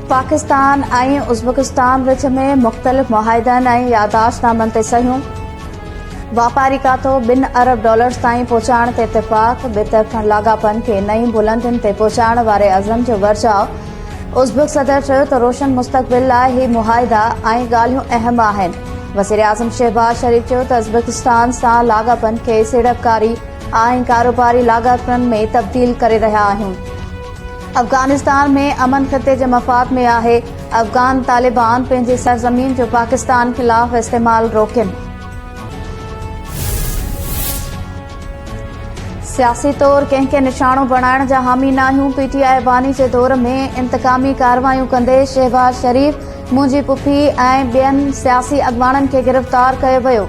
पाकिस्तान ऐं उज़्बेकिस्तान विच में मुख़्तलिफ़ मुआहिदनि ऐं याददाश्तनामनि ते सहियूं। वापारी खातो $2 अरब ताईं पहुचाइण ते इत्तेफ़ाक़। ॿितरफ़ा लाॻापनि खे नईं बुलंदियुनि ते पहुचाइण वारे अज़म जो वर्जाउ। उज़्बेक सदर चयो त रोशन मुस्तक़बिल लाइ ही मुआहिदा ऐं ॻाल्हियूं अहम आहिनि। वज़ीर आज़म शहबाज शरीफ़ चयो त उज़्बेकिस्तान सां लाॻापनि खे सीड़पकारी ऐं कारोबारी लाॻापनि में तब्दील करे रहिया आहियूं। अफ़गानिस्तान में अमन ख़िते जे मफ़ाद में आहे। अफ़गान तालिबान पंहिंजी सरज़मीन जो पाकिस्तान ख़िलाफ़ इस्तेमाल रोकनि। सियासी तौर कंहिंखे निशानो बणाइण जा हामी न आहियूं। PTI बानी जे दौर में इंतकामी कार्रवायूं कंदे शहबाज शरीफ़, मुंहिंजी पुफी ऐं ॿियनि सियासी अॻवाननि खे गिरफ़्तार कयो वियो।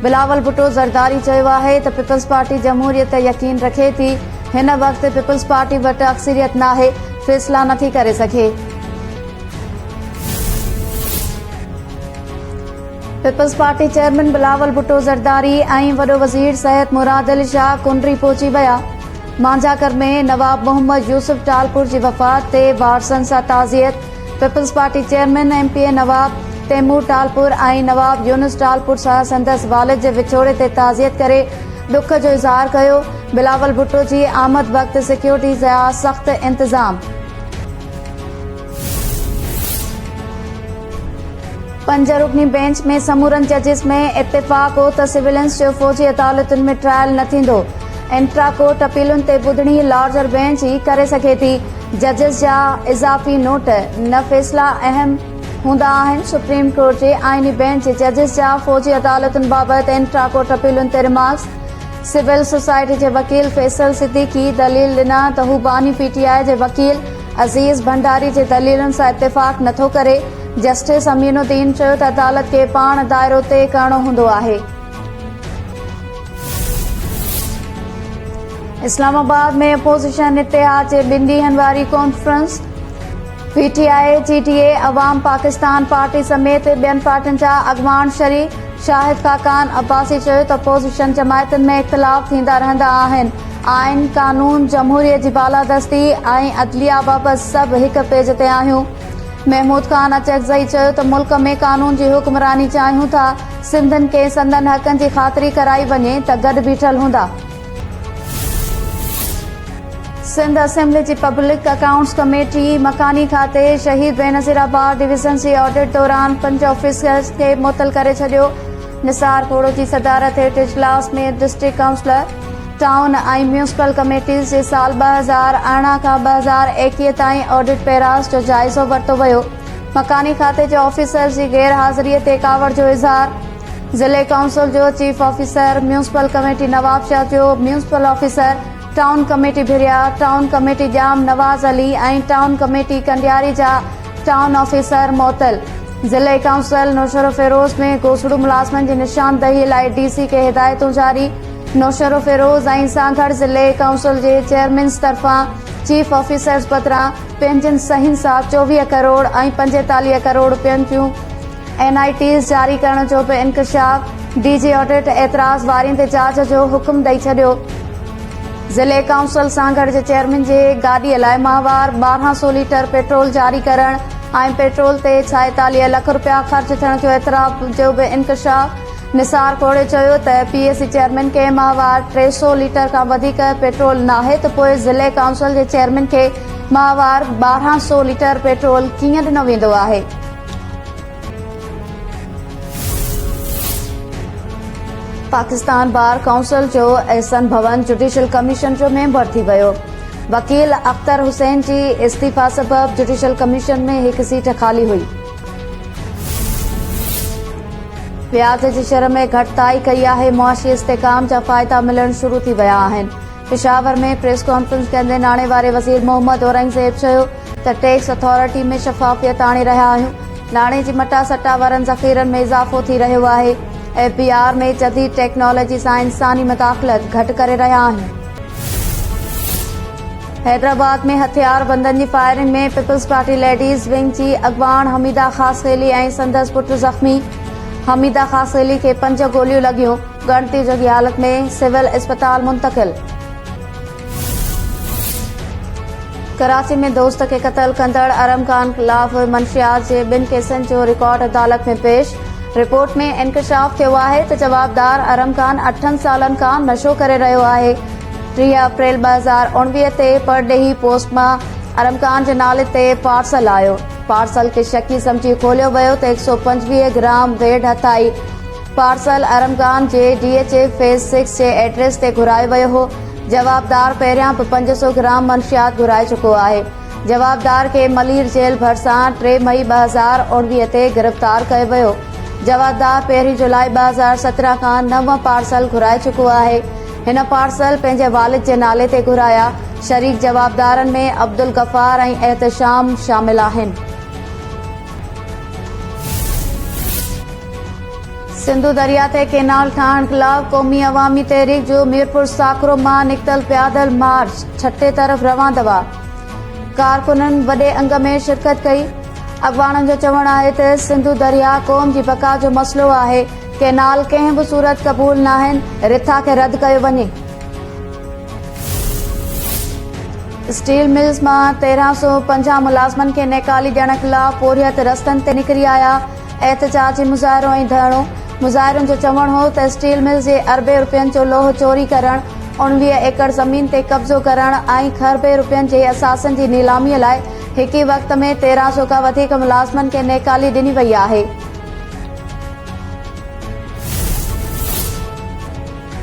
बिलावल भुट्टो ज़रदारी चयो आहे त पीपल्स पार्टी जमहूरियत ते यकीन रखे थी। हिन वक़्तु पीपल्स पार्टी वटि अक्सरियत नाहे, फ़ैसिला नथी करे सघे। People's party chairman Bilawal Bhutto Zardari ऐं वॾो वज़ीर सैयद मुराद अली शाह कुंडरी पहुची विया। मांझाकर में नवाब मोहम्मद यूसुफ टालपुर जी वफ़ात ते वारसनि सां ताज़ियत। पीपल्स पार्टी चेयरमैन MP नवाब तैमूर टालपुर ऐं नवाब यूनुस टालपुर सां संदसि वालिद जे विछोड़े ते ताज़ियत करे दुख जो इज़हार कयो। बिलावल भुट्टो जी आमद वक़्तु सिक्योरिटी जा सख़्त इंतज़ाम। 5 रुकनी बेंच में समूरनि जजिस में इत्तेफ़ाक़ हो त सिविलियंस जो फ़ौजी अदालतुनि में ट्रायल न थींदो। इंट्रा कोर्ट अपीलुनि ते ॿुधणी लार्जर बेंच ई करे सघे थी। जजिस जा इज़ाफ़ी नोट न फ़ैसिला अहम हूंदा आहिनि। सुप्रीम कोर्ट जे आइनी बेंच जे जजिस जा फ़ौजी अदालतुनि बाबति इंट्रा कोर्ट अपीलुनि ते रिमार्क्स। सिविल सोसाइटी जे वकील फैसल सिद्दीकी दलील ॾिना त हू बानी PTI जे वकील अज़ीज़ भंडारी जे दलीलुनि सां इत्तेफ़ाक़ नथो करे। जस्टिस अमीनुद्दीन चयो त अदालत खे पाण दायरो तय करणो हूंदो आहे। इस्लामाबाद में अपोज़िशन इत्तेहाद जे 2 ॾींहनि वारी कॉन्फ्रेंस। PTI, GTA, अवाम पाकिस्तान पार्टी समेत ॿियनि पार्टियुनि जा अॻवान शरीक। शाहिद खाकान अब्बासी चयो त अपोज़िशन जमायतुनि में इख़्तिलाफ़ थींदा रहंदा आहिनि। आइन, कानून, जमहूरियत जी बालादस्ती ऐं अदलिया बाबति सभु हिक पेज ते आहियूं। महमूद ख़ान अचकज़ई चयो त मुल्क में कानून जी हुक्मरानी चाहियूं था। सिंधियुनि खे संदनि हक़नि जी ख़ातिरी कराई वञे त गॾु बीठल हूंदा। सिंध असेंबली जी पब्लिक अकाउंट्स कमेटी मकानी खाते शहीद बेनज़ीराबाद डिवीज़न जी ऑडिट दौरान 5 ऑफिसर्स खे मुअतल करे छॾियो। निसार खोड़ो जी सदारत हेठि इजलास में डिस्ट्रिक्ट काउंसलर, टाउन ऐं म्यूनिसिपल कमेटीज़ जे साल 2018 खां 2021 ताईं ऑडिट पैरास जो जाइज़ो वरितो वियो। मकानी खाते जे ऑफिसर्स जी गैर हाज़िरीअ ते कावड़ जो इज़हार। ज़िले काउंसिल जो chief officer, municipal committee Nawabshah जो म्यूनिसिपल ऑफिसर, टाउन कमेटी भिरिया, टाउन कमेटी जाम नवाज़ अली ऐं टाउन कमेटी कंडियारी जा टाउन ऑफिसर मुअतल। ज़िले काउंसिल नौशरो फिरोज़ में घोसड़ू मुलाज़िमनि जी निशानदही लाइ DC खे हिदायतूं जारी। नौशरो फिरोज़ ऐं सां ज़िले काउंसिल जे चेयरमैन्स तरफ़ां चीफ ऑफिसर्स बदिरां पंहिंजनि सहियुनि सां 24 करोड़ ऐं 45 करोड़ रुपयनि जूं NITs जारी करण जो बि इंकशाफ। DG ऑडिट एतिराज़ वारियुनि ते जांच जो हुकुम ॾेई छॾियो। ज़िले काउंसिल सांगढ़ जे चेयरमैन जे गाॾीअ लाइ माहवार 1200 लीटर पेट्रोल जारी करण ऐं पेट्रोल ते 46 लख रुपया ख़र्च थियण जो एतिराफ़ जो बि इंकशाफ। निसार खोड़े चयो त PSC चेयरमैन खे माहवार 300 लीटर खां वधीक पेट्रोल नाहे त पोइ ज़िले काउंसिल जे चेयरमैन खे माहवार 1200 लीटर पेट्रोल कीअं ॾिनो वेंदो आहे। पाकिस्तान बार काउंसिल जो एहसन भवन जुडिशियल कमीशन जो मेंबर थी वियो। वकील अख्तर हुसैन जी इस्तीफ़ा सबब जुडिशियल कमीशन में हिकु सीट खाली हुई। ब्याज जी शरह में घटिताई कई आहे। मुआशी इस्तेकाम जा फ़ाइदा मिलण शुरू थी विया आहिनि। पेशावर में प्रेस कॉन्फ्रेंस कंदे नाणे वारे वज़ीर मोहम्मद औरंगज़ेब चयो त टैक्स अथॉरिटी में शफ़ाफ़ियत आणे रहिया आहियूं। नाणे जी मटा सटा वारनि ज़ख़ीरनि में इज़ाफ़ो थी रहियो आहे। FBR में जदीद टेक्नोलॉजी सां इंसानी मदाख़लत घटि करे रहिया आहियूं। हैदराबाद में हथियारबंदनि जी फायरिंग में पीपल्स पार्टी लेडीज़ विंग जी अॻवान हमीदा ख़ासख़ेली ऐं संदसि पुटु ज़ख़्मी। हमीदा ख़ासख़ेली खे 5 गोलियूं लॻियूं। ॻणती जोगी हालत में सिविल अस्पताल मुंतक़िल। कराची में दोस्त के क़त्ल कंदड़ अरम खान खिलाफ मंशियात जे 2 केसनि जो रिकॉर्ड अदालत में पेश। रिपोर्ट में इंकशाफ थियो आहे त जवाबदार अरम खान 8 सालनि खां नशो करे रहियो आहे। 3 अप्रैल 2019 ते परडेही पोस्ट मां अरम खान जे नाले ते पार्सल आयो। पार्सल खे शकी समझी खोलियो वियो त 125 ग्राम वेड हथ आई। पार्सल अरम खान जे DHA फेज़ 6 जे एड्रेस ते घुरायो वियो हो। जवाबदार पहिरियां बि 500 ग्राम मंशियात घुराए चुको आहे। जवाबदार खे मलीर जेल भरिसां 3 मई 2019 ते गिरफ़्तार कयो वियो। जवाबदार 1 जुलाई 2017 खां 9 पार्सल घुराए चुको आहे। हिन पार्सल पंहिंजे वालिद जे नाले ते घुराया। शरीक जवाबदारनि में अब्दुल गफ़ार ऐं एहतशाम शामिल आहिनि। सिंधु दरिया ते केनाल ठाहिण खिलाफ क़ौमी अवामी तहरीक जो मीरपुर साखरो मां निकतल पैदल मार्च छठे तरफ़ रवां दवा। कारकुननि वॾे अंग में शिरकत कई। अॻवाननि जो चवणु आहे त सिंधु दरिया क़ौम जी बका जो मसइलो आहे। केनाल कंहिं बि सूरत क़बूल नाहिनि। रिथा खे रद्द कयो वञे। स्टील मिल्स मां 1350 मुलाज़िमनि खे नेकाली ॾियण खिलाफ पोरियत रस्तनि ते निकिरी आया। एहतजाजी मुज़ाहिरो ऐं धरणो। मुज़ाहिरनि जो चवणु हो त स्टील मिल्स जे अरबे रुपयनि जो लोह चोरी करण, 19 एकड़ ज़मीन ते कब्ज़ो करण ऐं खरबे रुपयनि जे असासनि जी नीलामीअ लाइ हिक ई वक़्त में 1300 खां वधीक मुलाज़िमनि खे नेकाली ॾिनी वई आहे।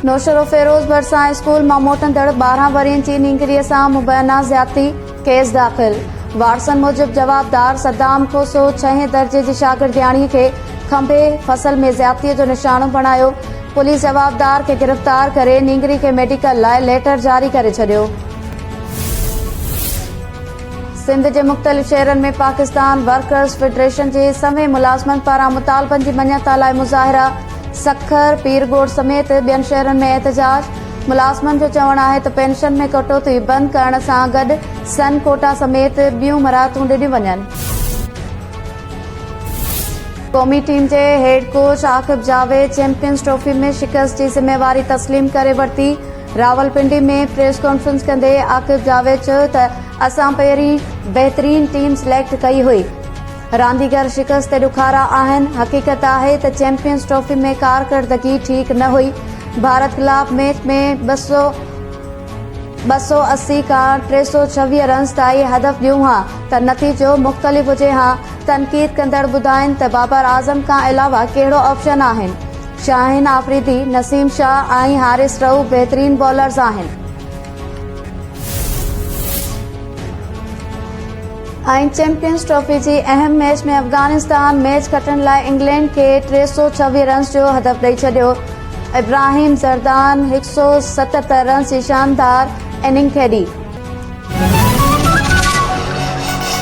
नौशरो फेरोज़ भरिसां स्कूल मां मोटंदड़ 12 वरियनि जी नींगरीअ सां मुबैना ज़्यादती केस दाख़िल। वारसनि मूजिब जवाबदार सद्दाम खोसो 6 दर्जे जी शागिर्दियाणीअ खे खंभे फसल में ज़्यादतीअ जो निशानो बणायो। पुलिस जवाबदार खे गिरफ़्तार करे नींगरी खे मेडिकल लाइ लेटर जारी करे छॾियो। सिंध जे मुख़्तलिफ़ शहरनि में पाकिस्तान वर्कर्स फेडरेशन जे समें मुलाज़िमनि पारां मुतालबनि जी मञता लाइ मुज़ाहिरा। सखर, पीरगोट समेत ॿियनि शहरनि में एहतजाज। मुलाज़िमनि जो चवणु आहे त पेंशन में कटौती बंदि करण सां गॾु सन कोटा समेत ॿियूं मराहतूं ॾिनियूं वञनि। क़ौमी टीम जे head coach Aqib Javed champions trophy में शिकस्त जी ज़िम्मेवारी तस्लीम करे वरिती। रावलपिंडी में प्रेस कॉन्फ्रेंस कंदे आकिब जावेद चयो त असां पहिरीं बहितरीन टीम सिलेक्ट कई हुई। रांदीगर शिकस्त ते ॾुखारा आहिनि। हक़ीक़त आहे त चैंपियंस ट्रॉफी में कारकर्दगी ठीक न हुई। भारत खिलाफ मैच में 280 खां 326 रन्स ताईं हदफ़ ॾियूं हा त नतीजो मुख़्तलिफ़ हुजे हा। तनक़ीद कंदड़ ॿुधाइनि त बाबर आज़म खां अलावा कहिड़ो ऑप्शन आहिनि। शाहिन आफरीदी, नसीम शाह ऐं हारिस रऊफ़ बहितरीन बॉलर्स आहिनि। ऐं चैंपियंस ट्रॉफी जी अहम मैच में अफ़गानिस्तान मैच खटण लाइ इंग्लैंड खे 326 रन्स जो हदफ़ ॾेई छॾियो। इब्राहिम ज़रदान 177 रन्स जी शानदार इनिंग खेॾी।